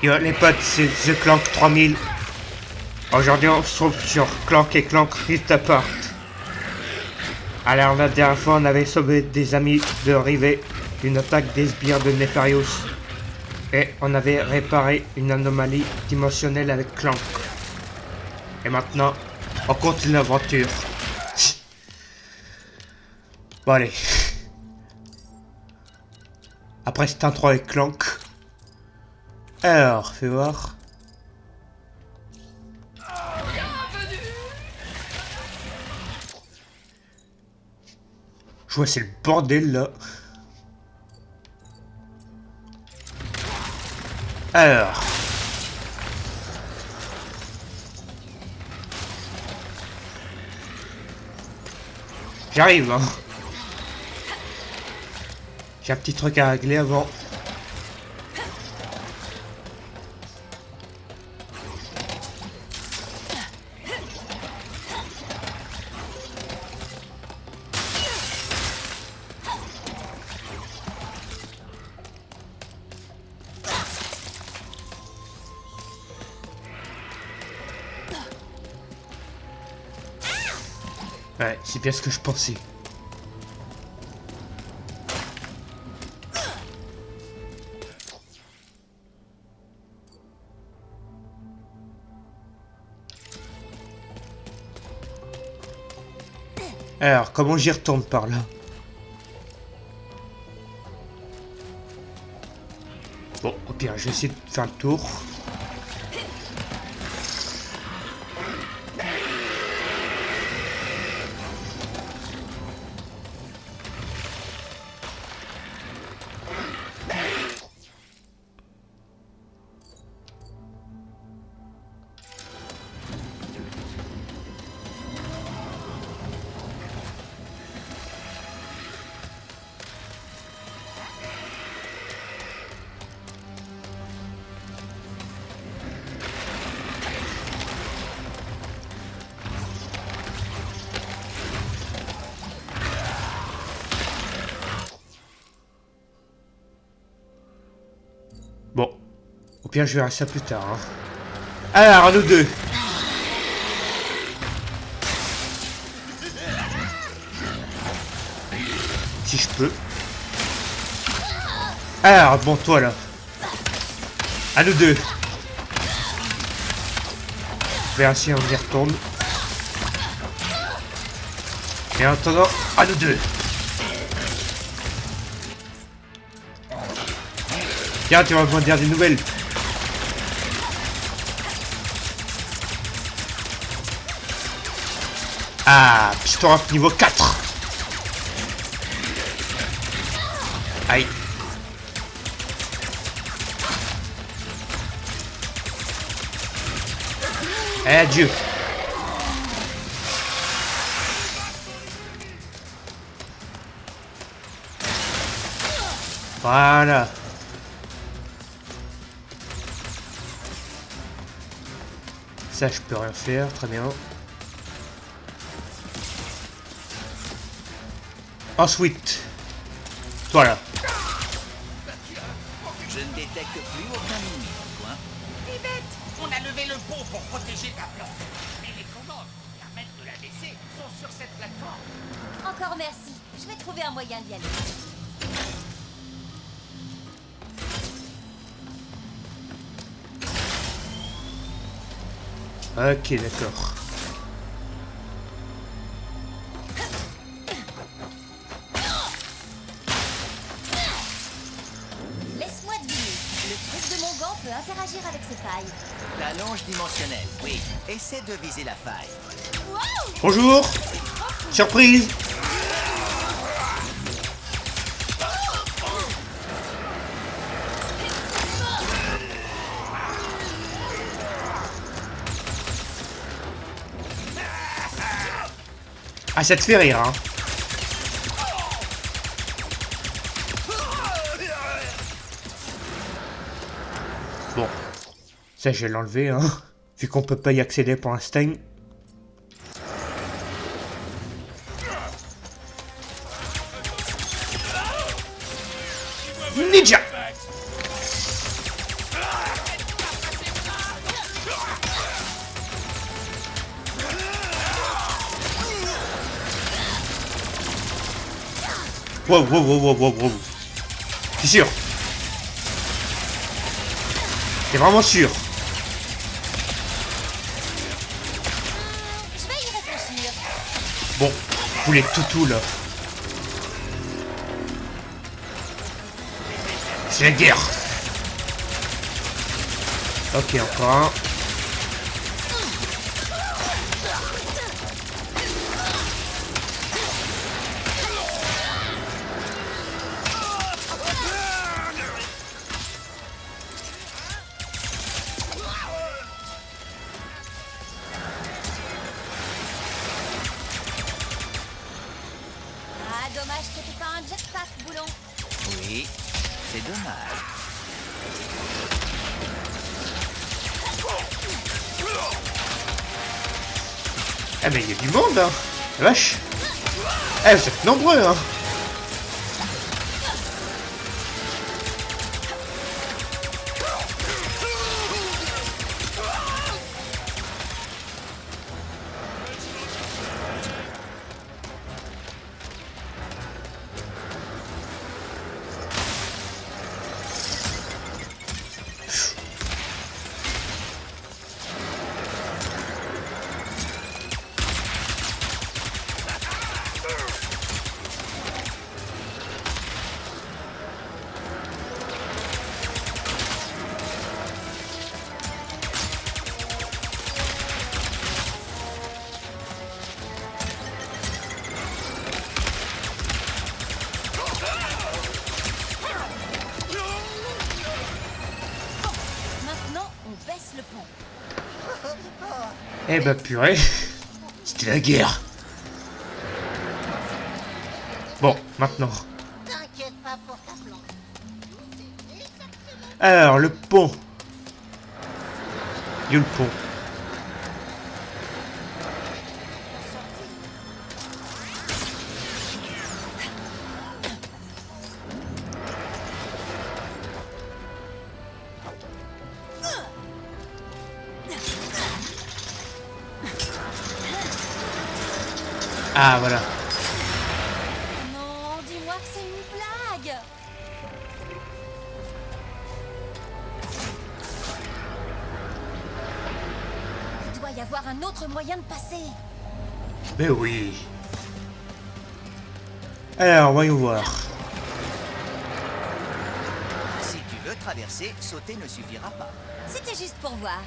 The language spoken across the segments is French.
Yo les potes, c'est The Clank 3000. Aujourd'hui on se trouve sur Clank et Clank Rift Apart. Alors la dernière fois on avait sauvé des amis de Rivet d'une attaque des sbires de Nefarious. Et on avait réparé une anomalie dimensionnelle avec Clank. Et maintenant, on continue l'aventure. Bon allez. Après cette intro avec Clank. Alors, fais voir. Je vois c'est le bordel là. Alors. J'arrive hein. J'ai un petit truc à régler avant. Ouais, c'est bien ce que je pensais. Alors, comment j'y retourne par là? Bon, au pire, je vais essayer de faire le tour. Bon, au pire je verrai ça plus tard. Hein. Alors, nous deux. Si je peux. Alors, bon, toi là. À nous deux. Je verrai si on y retourne. Et en attendant, à nous deux. Tiens, tu vas me dire des nouvelles. Ah, piston niveau 4. Aïe. Adieu. Voilà. Ça, je peux rien faire, très bien. Ensuite, toi là. Je ne détecte plus aucun ennemi dans le coin. Yvette, on a levé le pont pour protéger ta plante. Mais les commandes qui permettent de la baisser sont sur cette plateforme. Encore merci. Je vais trouver un moyen d'y aller. Ok, d'accord. Laisse-moi deviner. Le truc de mon gant peut interagir avec ces failles. La longe dimensionnelle, oui. Essaie de viser la faille. Wow! Bonjour. Surprise. Ah, ça te fait rire, hein. Bon. Ça, je vais l'enlever, hein. Vu qu'on peut pas y accéder pour l'instant. Ninja. Wow, wow, wow, wow, wow, wow. T'es sûr? T'es vraiment sûr? Je vais y réfléchir. Bon, vous les toutous là. C'est la guerre. Ok, encore un. Ah, dommage que t'aies pas un jetpack, boulon. Oui, c'est dommage. Ah mais il y a du monde hein. La vache. Eh vous êtes nombreux hein. Maintenant, on baisse le pont. Eh bah purée. C'était la guerre. Bon, maintenant. T'inquiète pas pour ta plante. Alors, le pont. Il y a le pont. Ah, voilà. Non, dis-moi que c'est une blague. Il doit y avoir un autre moyen de passer. Mais oui. Alors, voyons voir. Si tu veux traverser, sauter ne suffira pas. C'était juste pour voir.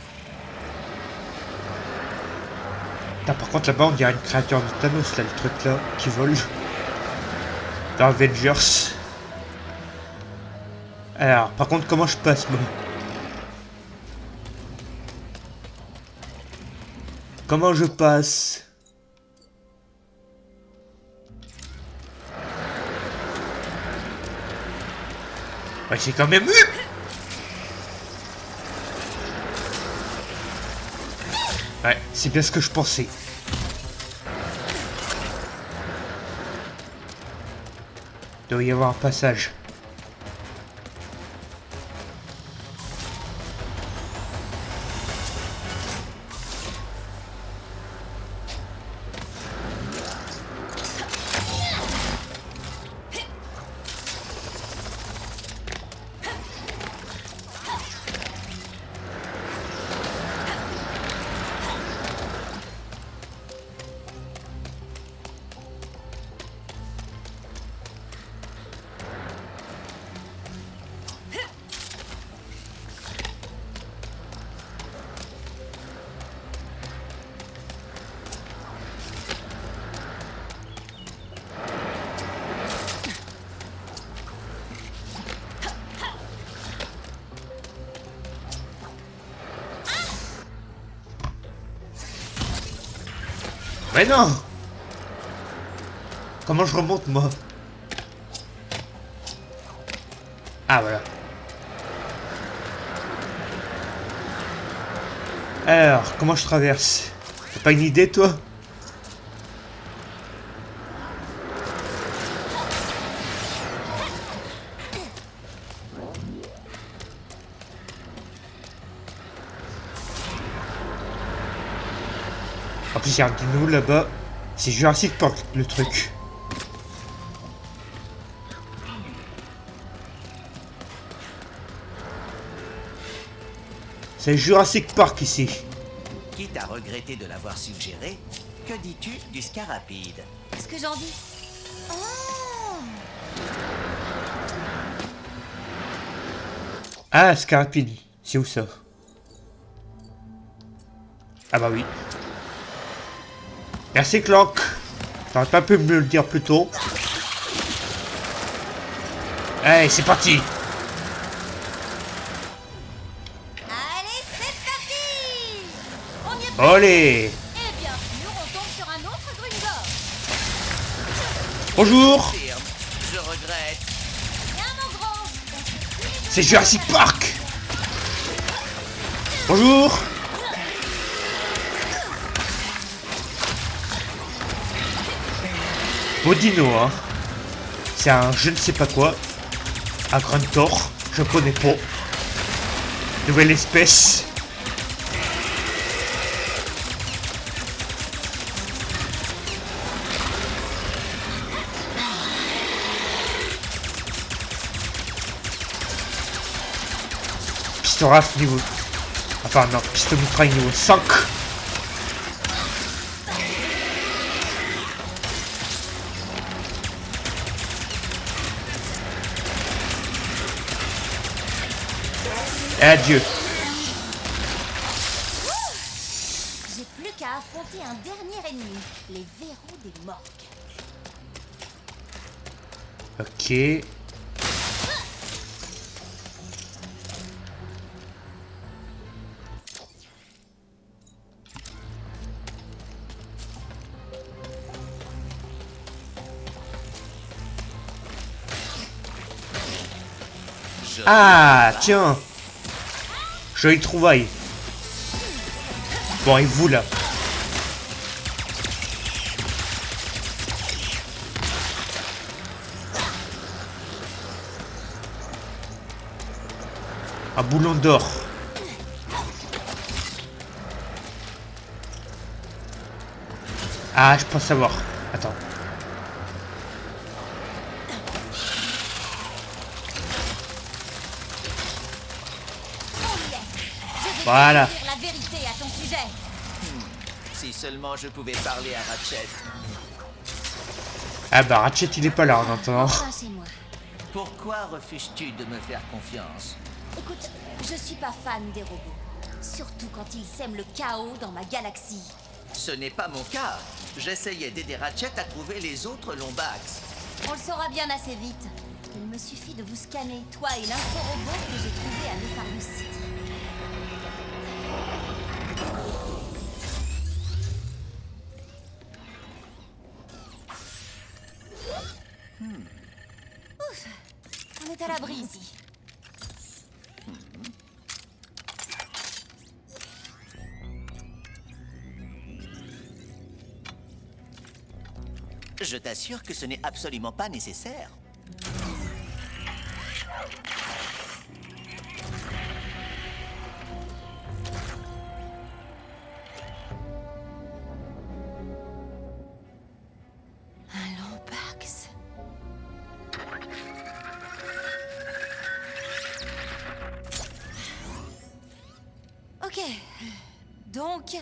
Putain, par contre, là-bas, on dirait une créature de Thanos, là, le truc là, qui vole. Dans Avengers. Alors, par contre, comment je passe, moi? Comment je passe? Ouais, c'est quand même... Ouais, c'est bien ce que je pensais. Il doit y avoir un passage. Mais non! Comment je remonte, moi? Ah, voilà. Alors, comment je traverse? T'as pas une idée, toi? En plus, il y a un dino là-bas. C'est Jurassic Park, le truc. C'est Jurassic Park ici. Quitte à regretter de l'avoir suggéré, que dis-tu du Scarapide? Qu'est-ce que j'en dis? Oh! Ah, Scarapide. C'est où ça? Ah bah oui. Merci Clank. T'aurais pas pu me le dire plus tôt. Allez, c'est parti. Allez, c'est parti! On y est. Olé. Et bien sûr, on tombe sur un autre Gringotts. Bonjour. Confirme, je regrette. Viens, mon grand. C'est Jurassic Park. Bonjour. Beau dino, hein. C'est un je ne sais pas quoi. Un Gruntor. Je connais pas. Nouvelle espèce. Pistoraf niveau... Enfin non, Pistomitraille niveau 5. Et adieu. J'ai plus qu'à affronter un dernier ennemi, les verrous des morgues. Ok. Ah, tiens. Jolie trouvaille. Bon, et vous là? Un boulon d'or. Ah, je pense savoir. Attends. Voilà. Dire la vérité à ton sujet. Si seulement je pouvais parler à Ratchet. Ah bah Ratchet il est pas là en attendant. Enfin chez moi. Pourquoi refuses-tu de me faire confiance? Écoute, je suis pas fan des robots. Surtout quand ils sèment le chaos dans ma galaxie. Ce n'est pas mon cas. J'essayais d'aider Ratchet à trouver les autres Lombax. On le saura bien assez vite. Il me suffit de vous scanner, toi et l'info-robot que j'ai trouvé à Nefarious City. Ouf, on est à l'abri ici. Je t'assure que ce n'est absolument pas nécessaire. Un Lombax. Ok. Donc,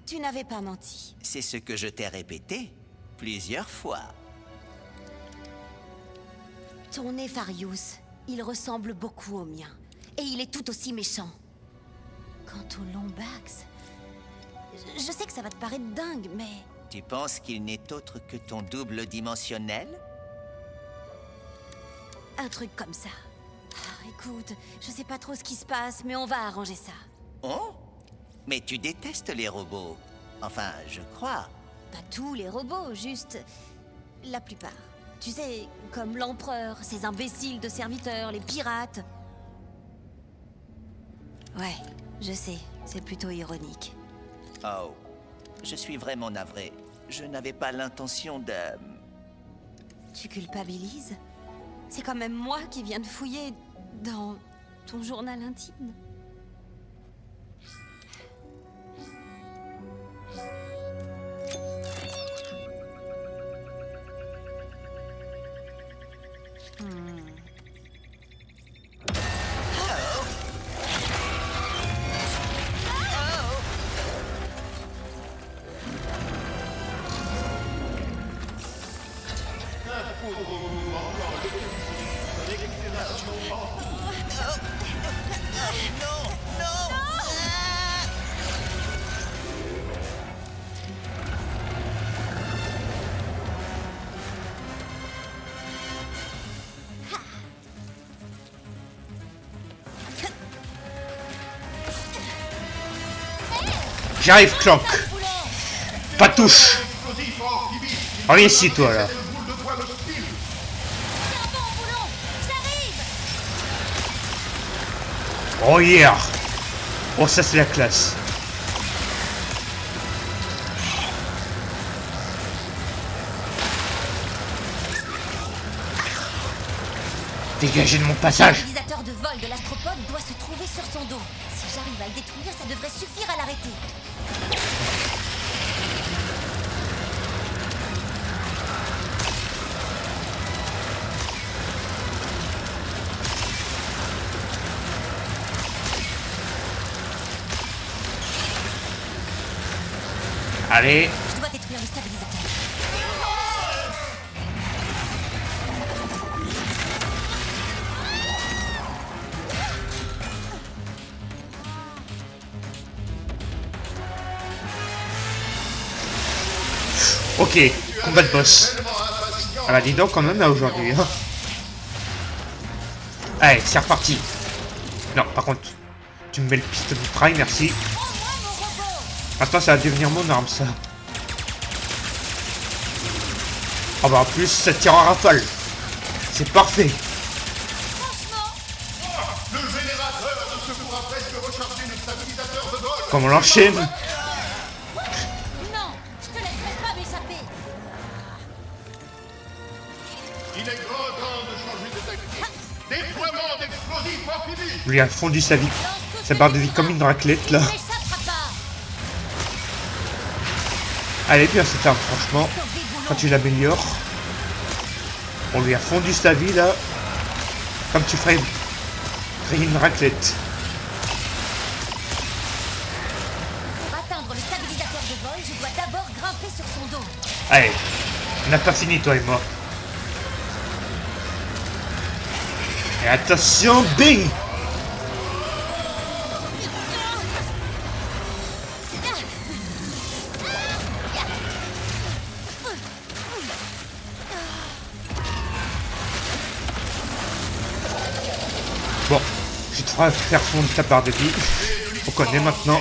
tu n'avais pas menti. C'est ce que je t'ai répété plusieurs fois. Ton Nefarious, il ressemble beaucoup au mien. Et il est tout aussi méchant. Quant au Lombax... Je sais que ça va te paraître dingue, mais... Tu penses qu'il n'est autre que ton double dimensionnel? Un truc comme ça. Ah, écoute, je sais pas trop ce qui se passe, mais on va arranger ça. Oh? Mais tu détestes les robots. Enfin, je crois. Pas tous les robots, juste... la plupart. Tu sais, comme l'Empereur, ces imbéciles de serviteurs, les pirates. Ouais, je sais, c'est plutôt ironique. Oh, je suis vraiment navré. Je n'avais pas l'intention de... Tu culpabilises? C'est quand même moi qui viens de fouiller dans ton journal intime. J'arrive, Clank. Pas de touche. Reviens ici, toi, là. Oh yeah. Oh, ça, c'est la classe. Dégagez de mon passage. Le stabilisateur de vol de l'astropode doit se trouver sur son dos. Si j'arrive à le détruire, ça devrait suffire à l'arrêter. Allez. Je dois détruire le stabilisateur. Ok, combat de boss. Ah bah dis donc, quand même, là, aujourd'hui. Hein. Allez, c'est reparti. Non, par contre, tu me mets le pistolet de mitraille, merci. Maintenant, ça va devenir mon arme, ça. Ah bah en plus, ça tire en rafale. C'est parfait. Le générateur de secours a presque rechargé le stabilisateur de vol. Comme on l'enchaîne. Non, je te laisserai pas m'échapper. Il est grand temps de changer de tactique. Déploiement d'explosifs amphibies. Lui a fondu sa vie. Sa barre de vie comme une raclette, là. Tu m'échapperas pas. Elle est bien cette arme, franchement. Quand tu l'améliores. On lui a fondu sa vie, là. Comme tu ferais une raclette. Pour atteindre le stabilisateur de vol, je dois d'abord grimper sur son dos. Allez, on n'a pas fini, toi et moi. Et attention, bing! Bon, je te ferai faire fondre ta barre de vie. On connaît maintenant.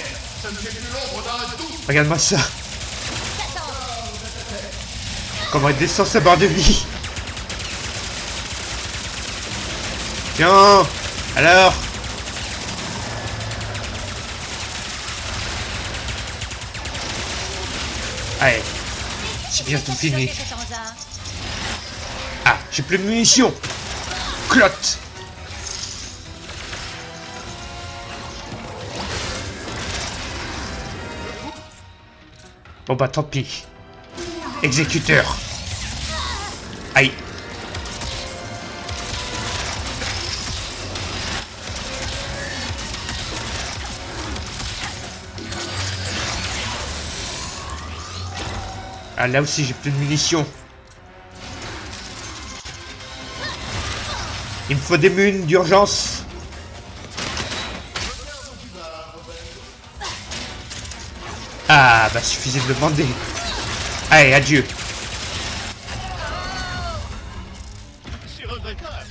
Regarde-moi ça. Comment elle descend sa barre de vie. Tiens. Alors. Allez. C'est bientôt fini. Ah, j'ai plus de munitions. Clotte. Bon bah tant pis. Exécuteur. Aïe. Ah là aussi j'ai plus de munitions. Il me faut des munes d'urgence. Ah bah suffisait de le demander. Allez, adieu. C'est regrettable.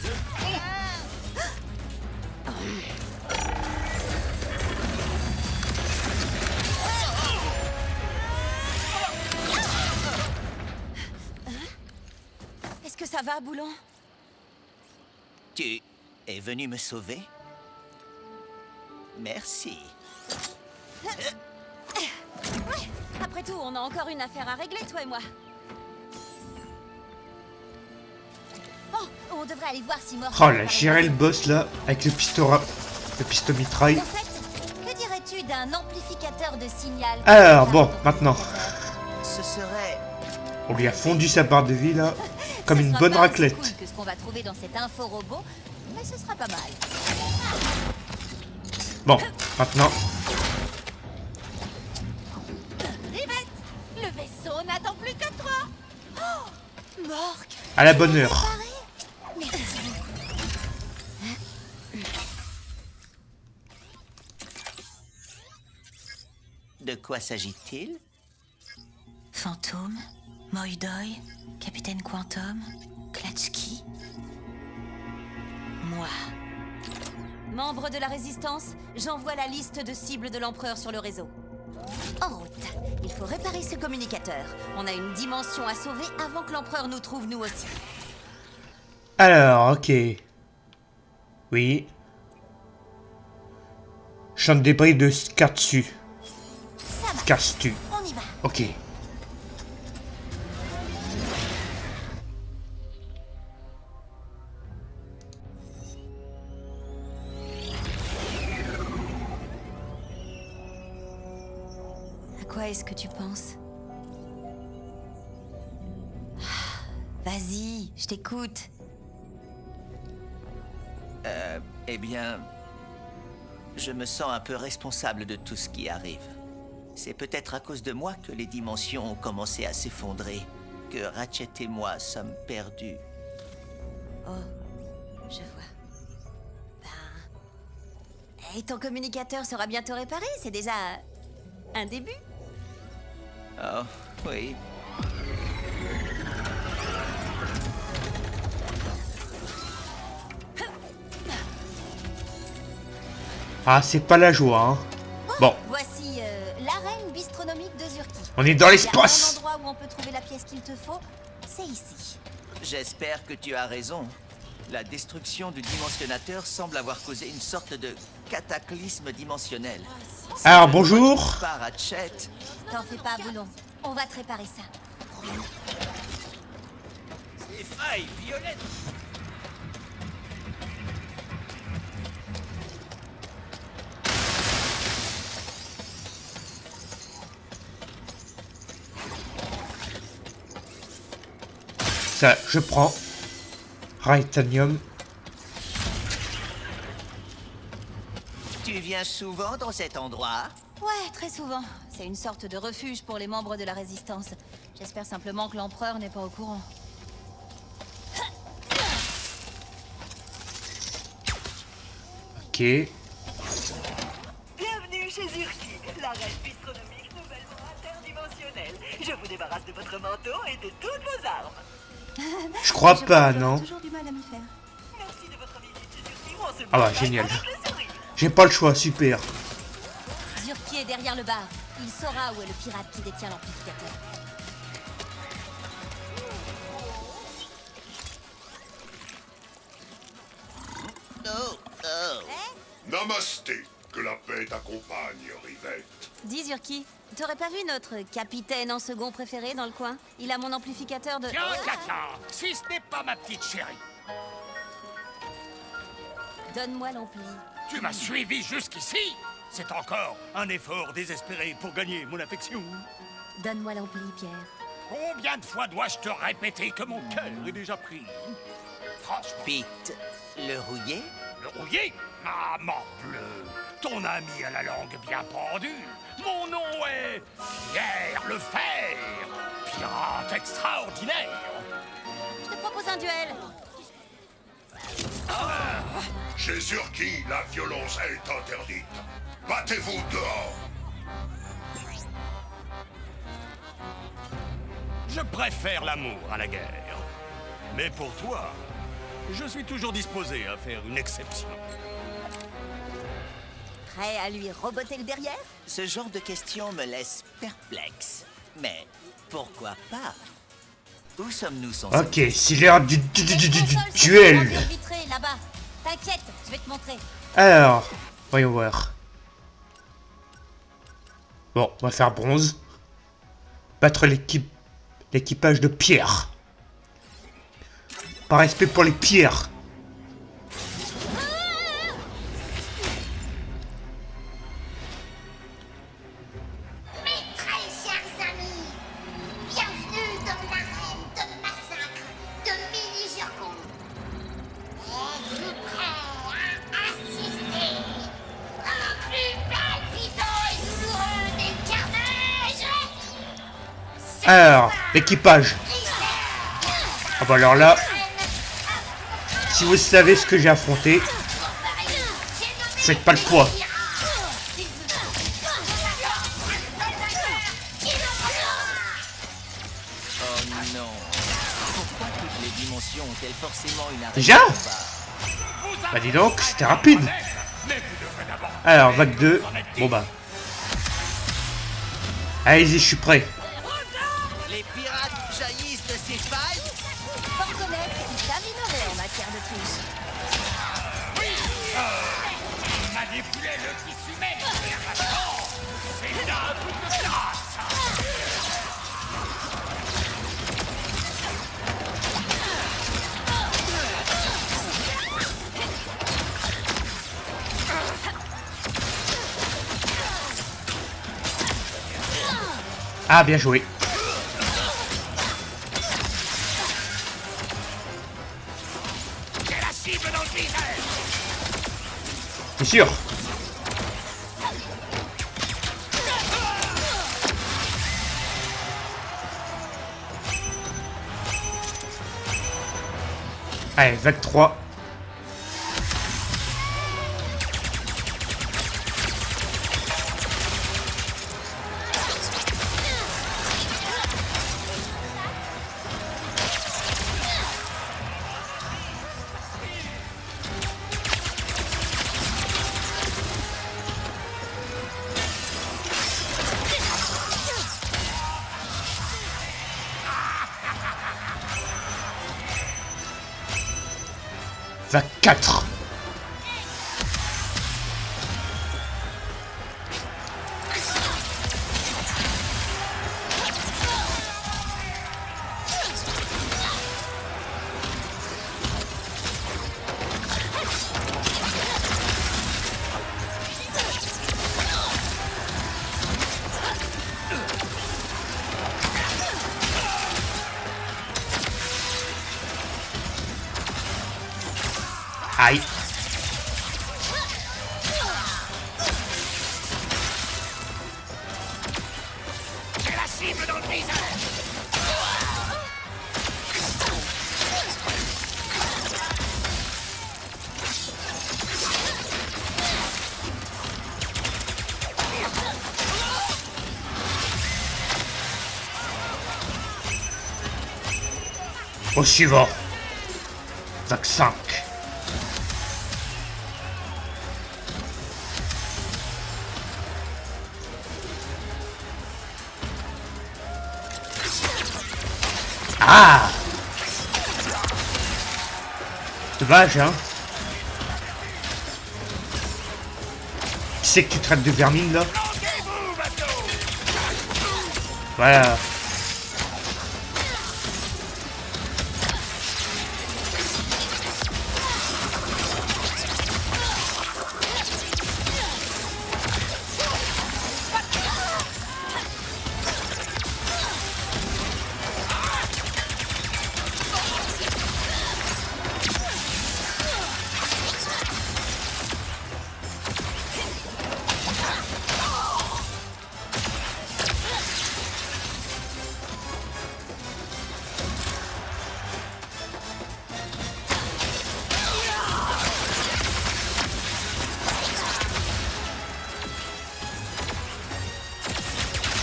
Est-ce que ça va, Boulon? Tu es venu me sauver? Merci. Après tout, on a encore une affaire à régler, toi et moi. Oh, on devrait aller voir si Morgan... Oh là, gérer le boss là, avec le pistolet mitraille. En fait, que dirais-tu d'un amplificateur de signal? Alors, bon, maintenant. Ce serait... On lui a fondu sa barre de vie là, comme Ce une sera bonne pas aussi raclette. cool que ce qu'on va trouver dans cet info-robot, mais ce sera pas mal. Bon, maintenant. Rivette, le vaisseau n'attend plus que toi. Oh, Mork. À la bonne heure. Merci beaucoup. De quoi s'agit-il? Fantôme, Moidoi, Capitaine Quantum, Klatchki. Moi. Membre de la Résistance, j'envoie la liste de cibles de l'Empereur sur le réseau. En route. Il faut réparer ce communicateur. On a une dimension à sauver avant que l'empereur nous trouve nous aussi. Alors, ok. Oui. Champ de débris de Skatsu. Ça va. Skastu. On y va. Ok. À quoi est-ce que tu penses? Vas-y, je t'écoute. Eh bien, je me sens un peu responsable de tout ce qui arrive. C'est peut-être à cause de moi que les dimensions ont commencé à s'effondrer, que Ratchet et moi sommes perdus. Oh, je vois. Ben... Et ton communicateur sera bientôt réparé, c'est déjà un début. Oh, oui. Ah, c'est pas la joie, hein. Bon, Voici l'arène bistronomique de Zurki. on est dans Il y a l'espace. un endroit où on peut trouver la pièce qu'il te faut, c'est ici. J'espère que tu as raison. La destruction du dimensionnateur semble avoir causé une sorte de cataclysme dimensionnel. Alors, bonjour. Pas Ratchet. T'en fais pas, Boulon. On va te réparer ça. Les failles violettes. Ça, je prends. Raitanium. Tu viens souvent dans cet endroit? Ouais, très souvent. C'est une sorte de refuge pour les membres de la Résistance. J'espère simplement que l'Empereur n'est pas au courant. Ok. Bienvenue chez Zurki, la reine bistronomique nouvellement interdimensionnelle. Je vous débarrasse de votre manteau et de toutes vos armes. Je crois Je pas, crois que j'aurai non. toujours du mal à m'y faire. Merci de votre visite chez Zurki. On se Ah bah, bouge génial. avec le sourire. J'ai pas le choix, super. Zurki est derrière le bar. Il saura où est le pirate qui détient l'amplificateur. Oh, oh. Namasté. Que la paix t'accompagne, Rivette. Dis Zurki, t'aurais pas vu notre capitaine en second préféré dans le coin? Il a mon amplificateur de... Tiens, Caca, si ce n'est pas ma petite chérie. Donne-moi l'ampli. Tu m'as suivi jusqu'ici. C'est encore un effort désespéré pour gagner mon affection. Donne-moi l'ampli, Pierre. Combien de fois dois-je te répéter que mon cœur est déjà pris? Franchement, Pete, le rouillé? le rouillé? Ah, morbleu! Ton ami a la langue bien pendue. Mon nom est Pierre le Fer, pirate extraordinaire. Je te propose un duel. Chez Zurki, la violence est interdite. Battez-vous dehors. Je préfère l'amour à la guerre. Mais pour toi, je suis toujours disposé à faire une exception. Prêt à lui roboter le derrière? Ce genre de questions me laisse perplexe. Mais pourquoi pas? Où sommes-nous censés? Ok, c'est l'heure du Console sur duel. ce mur vitré, là-bas. T'inquiète, je vais te montrer. Alors, voyons voir. Bon, on va faire bronze. Battre l'équipage de Pierre. Par respect pour les pierres. Mes très chers amis, bienvenue dans l'arène de massacre de Mini-Zurkon. Êtes-vous prêts à assister au plus palpitant et douloureux des carnages? Alors, l'équipage. Ah bah alors là, si vous savez ce que j'ai affronté, faites pas le poids. Oh non. Pourquoi toutes les dimensions ont-elles forcément une arène Déjà? de combat? Bah dis donc, c'était rapide. Mais vous devrez d'abord Alors, vague 2. Bon bah. Allez-y, je suis prêt. Les pirates jaillissent de ces failles. Faut reconnaître qu'ils savent innover en matière de triche. Manipuler le tissu humain. C'est un truc de classe. Ah, bien joué. J'ai la cible dans le visage. T'es sûr? Allez, 23. Va 4. Aïe. J'ai la cible dans le visage. Au suivant. Vac 5. Ah! Dommage, hein? Qui c'est que tu traites de vermine, là? Planquez-vous, bateau. Voilà.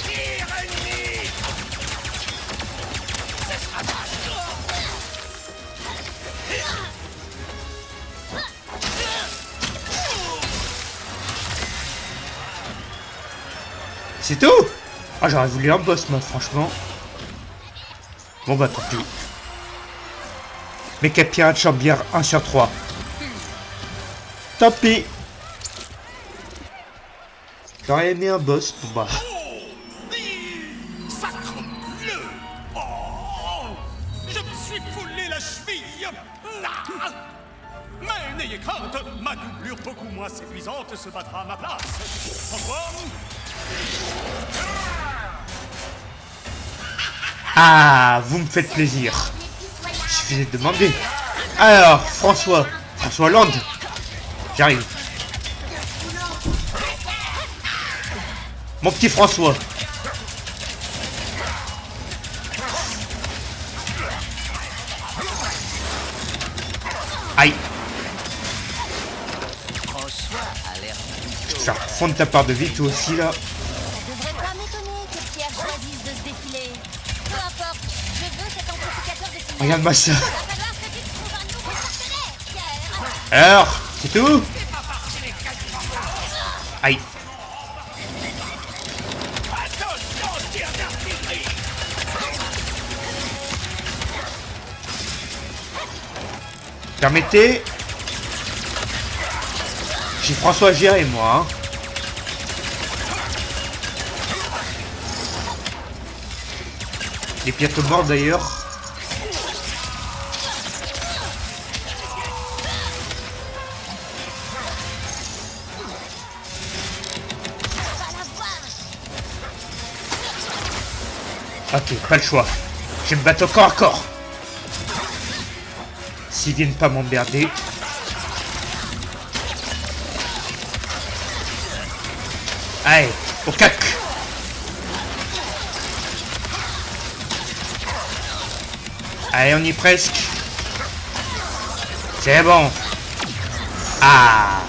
Tire ennemi. Ce sera C'est tout? Ah, j'aurais voulu un boss, moi, franchement. Bon, bah, tant pis. Mecha Pirate Chambière 1 sur 3. Tant pis. J'aurais aimé un boss, bon, bah. Sacre-bleu. Oh, je me suis foulé la cheville. Ah. Mais n'ayez crainte, ma doublure beaucoup moins séduisante se battra à ma place. Au revoir. Ah, vous me faites plaisir. Il suffisait de demander. Alors, François Hollande. J'arrive. Mon petit François. Aïe. François a l'air Je vais faire fondre ta part de vie, toi aussi, là. Ça devrait pas m'étonner que Pierre choisisse de se défiler. Peu importe, je veux cet amplificateur de signal. Regarde-moi ça. Il va falloir que tu trouves un nouveau partenaire, Pierre. Alors, c'est tout? Aïe. Attention, Permettez. J'ai François Géré, moi. Hein. Il est bientôt mort d'ailleurs. Ok, pas le choix. Je vais me battre au corps à corps. S'ils viennent pas m'emmerder. Allez, au cac. Allez, on y est presque. C'est bon. Ah.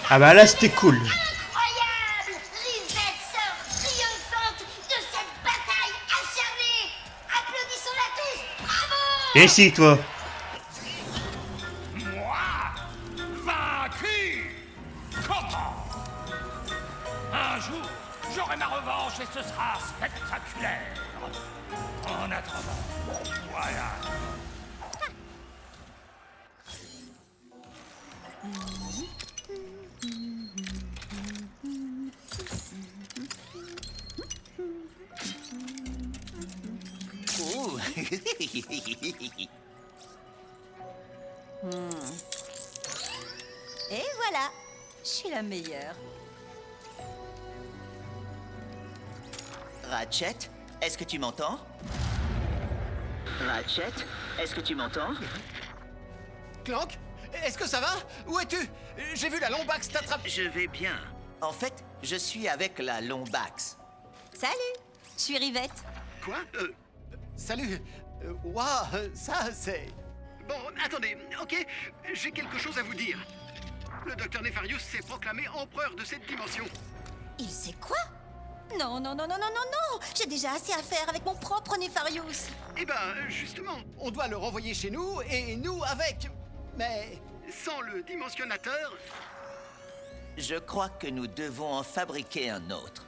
Ah bah là, c'était cool. Incroyable! Rivette sort triomphante de cette bataille acharnée! Applaudissons-la tous! Bravo! Viens ici, toi. Vaincu! Comment? Un jour, j'aurai ma revanche et ce sera spectaculaire. En attendant, voilà. Ouh. Et voilà, je suis la meilleure. Ratchet, est-ce que tu m'entends? Ratchet, est-ce que tu m'entends? Clank, est-ce que ça va? Où es-tu? J'ai vu la Lombax t'attraper. Je vais bien. En fait, je suis avec la Lombax. Salut, je suis Rivette. Quoi? Salut. Waouh, ça c'est... Bon, attendez, ok? J'ai quelque chose à vous dire. Le docteur Nefarius s'est proclamé empereur de cette dimension. Il sait quoi? Non, non, non, non, non, non, non. J'ai déjà assez à faire avec mon propre Nefarius. Eh ben, justement, On doit le renvoyer chez nous et nous avec... Mais... sans le dimensionnateur, Je crois que nous devons en fabriquer un autre.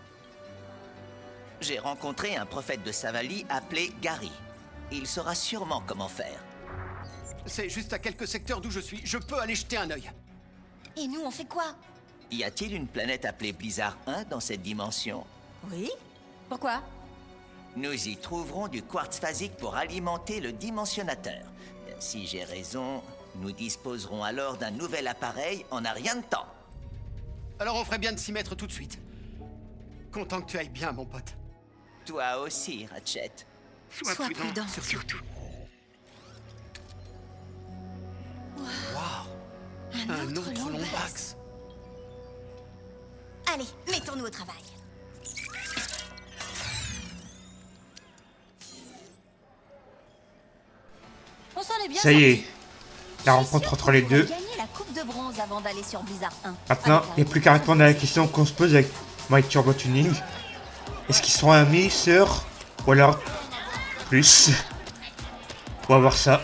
J'ai rencontré un prophète de Savali appelé Gary. Il saura sûrement comment faire. c'est juste à quelques secteurs d'où je suis. Je peux aller jeter un œil. Et nous, on fait quoi? Y a-t-il une planète appelée Blizzard 1 dans cette dimension? Oui? Pourquoi? Nous y trouverons du quartz phasique pour alimenter le dimensionnateur. Si j'ai raison, nous disposerons alors d'un nouvel appareil en un rien de temps. Alors on ferait bien de s'y mettre tout de suite. Content que tu ailles bien, mon pote. Toi aussi, Ratchet. sois Sois prudent, prudent. surtout. Un autre Lombax. Lombax. Allez, mettons-nous au travail. On s'en est bien Ça y est. sortis. La Je suis rencontre sûre entre qu'on les pourrait deux. gagner la coupe de bronze avant d'aller sur Blizzard 1. Maintenant, il n'y a plus qu'à répondre à la question qu'on se pose avec Mike Turbo Tuning. Est-ce qu'ils seront amis, sœurs, ou alors plus? On va voir ça.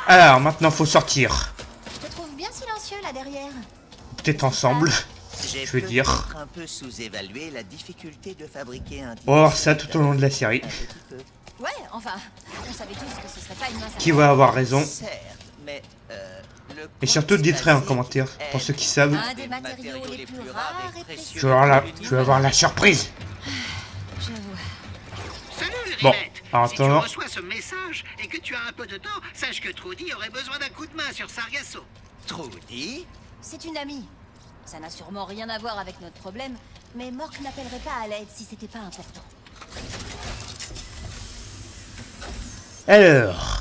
Alors, maintenant, faut sortir. Je te trouve bien silencieux là derrière. Peut-être ensemble. J'ai Je veux dire. peut-être un peu sous-évalué la difficulté de fabriquer un On va voir ça tout au long de la série. un petit peu. Ouais, enfin, on savait tous que ce serait pas une mince Qui va avoir raison? Certes, mais le Et surtout, quartz dites-un en phasique commentaire, est pour ceux qui savent. Un des matériaux les plus rares et précieux. Je veux avoir la surprise. Je vois. Salut, Bon, Rivette. en Si tu attendant- reçois ce message et que tu as un peu de temps, sache que Trudy aurait besoin d'un coup de main sur Sargasso. Trudy? C'est une amie. Ça n'a sûrement rien à voir avec notre problème, mais Mork n'appellerait pas à l'aide si c'était pas important. Alors,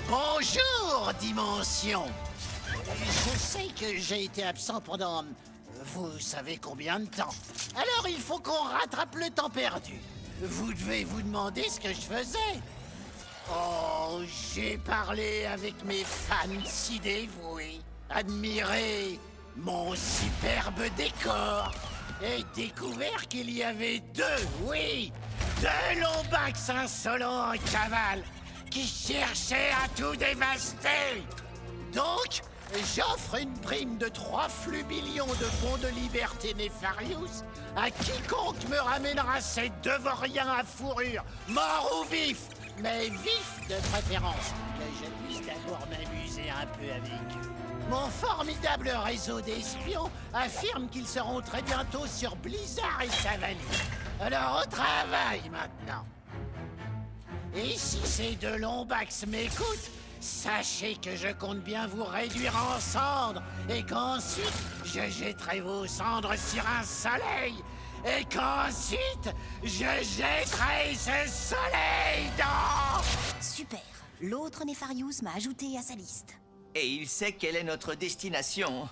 Bonjour, Dimension. Je sais que j'ai été absent pendant... vous savez combien de temps. Alors il faut qu'on rattrape le temps perdu. Vous devez vous demander ce que je faisais. Oh, j'ai parlé avec mes fans si dévoués, admiré mon superbe décor et découvert qu'il y avait deux Lombax insolents en cavale qui cherchaient à tout dévaster. Donc, j'offre une prime de 3 millions de fonds de liberté Nefarius à quiconque me ramènera ces devauriens à fourrure, morts ou vifs, mais vif de préférence, que je puisse d'abord m'amuser un peu avec eux. Mon formidable réseau d'espions affirme qu'ils seront très bientôt sur Blizzard et sa vallée. Alors au travail maintenant. Et si ces deux Lombax m'écoutent, sachez que je compte bien vous réduire en cendres et qu'ensuite je jetterai vos cendres sur un soleil et qu'ensuite je jetterai ce soleil dans... Super. L'autre Nefarious m'a ajouté à sa liste. Et il sait quelle est notre destination.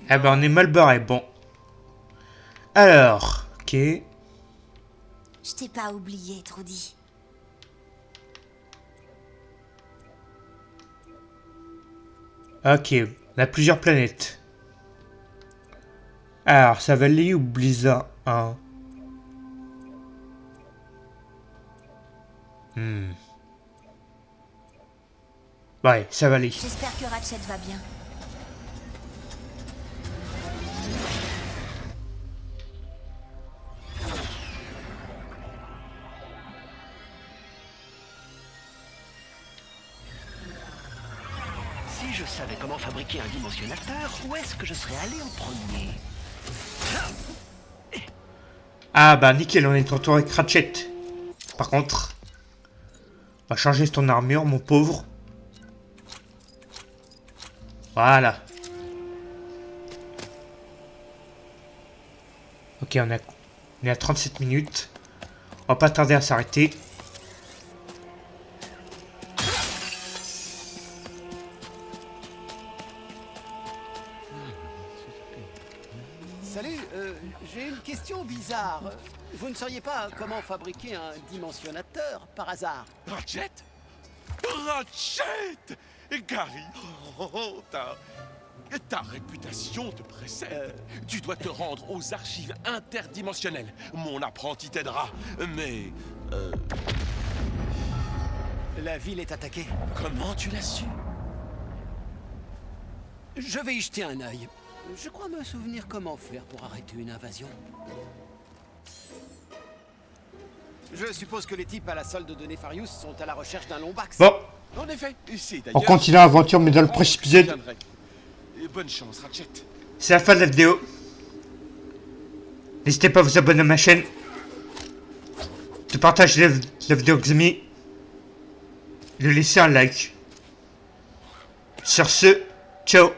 Eh ben, on est mal barré. Bon. Alors, ok. Je t'ai pas oublié, Trudy. Ok, on a plusieurs planètes. Alors, ça va aller ou Blizzard 1? Ouais, ça va aller. J'espère que Ratchet va bien. Si je savais comment fabriquer un dimensionnateur, où est-ce que je serais allé en premier? Ah bah nickel, on est retour avec Ratchet. Par contre, on va changer ton armure, mon pauvre. Voilà. Ok, on est à 37 minutes. On va pas tarder à s'arrêter. Salut, j'ai une question bizarre. Vous ne sauriez pas comment fabriquer un dimensionnateur par hasard? Ratchet? Ratchet! Gary, ta réputation te précède. Tu dois te rendre aux archives interdimensionnelles. Mon apprenti t'aidera, mais... La ville est attaquée. Comment tu l'as su? Je vais y jeter un œil. Je crois me souvenir comment faire pour arrêter une invasion. Je suppose que les types à la solde de Nefarious sont à la recherche d'un Lombax. Bon, En effet, c'est on continue l'aventure, mais dans le prochain épisode. Bonne chance, Ratchet. C'est la fin de la vidéo. N'hésitez pas à vous abonner à ma chaîne. De partager la vidéo que vous avez mis. De laisser un like. Sur ce, ciao.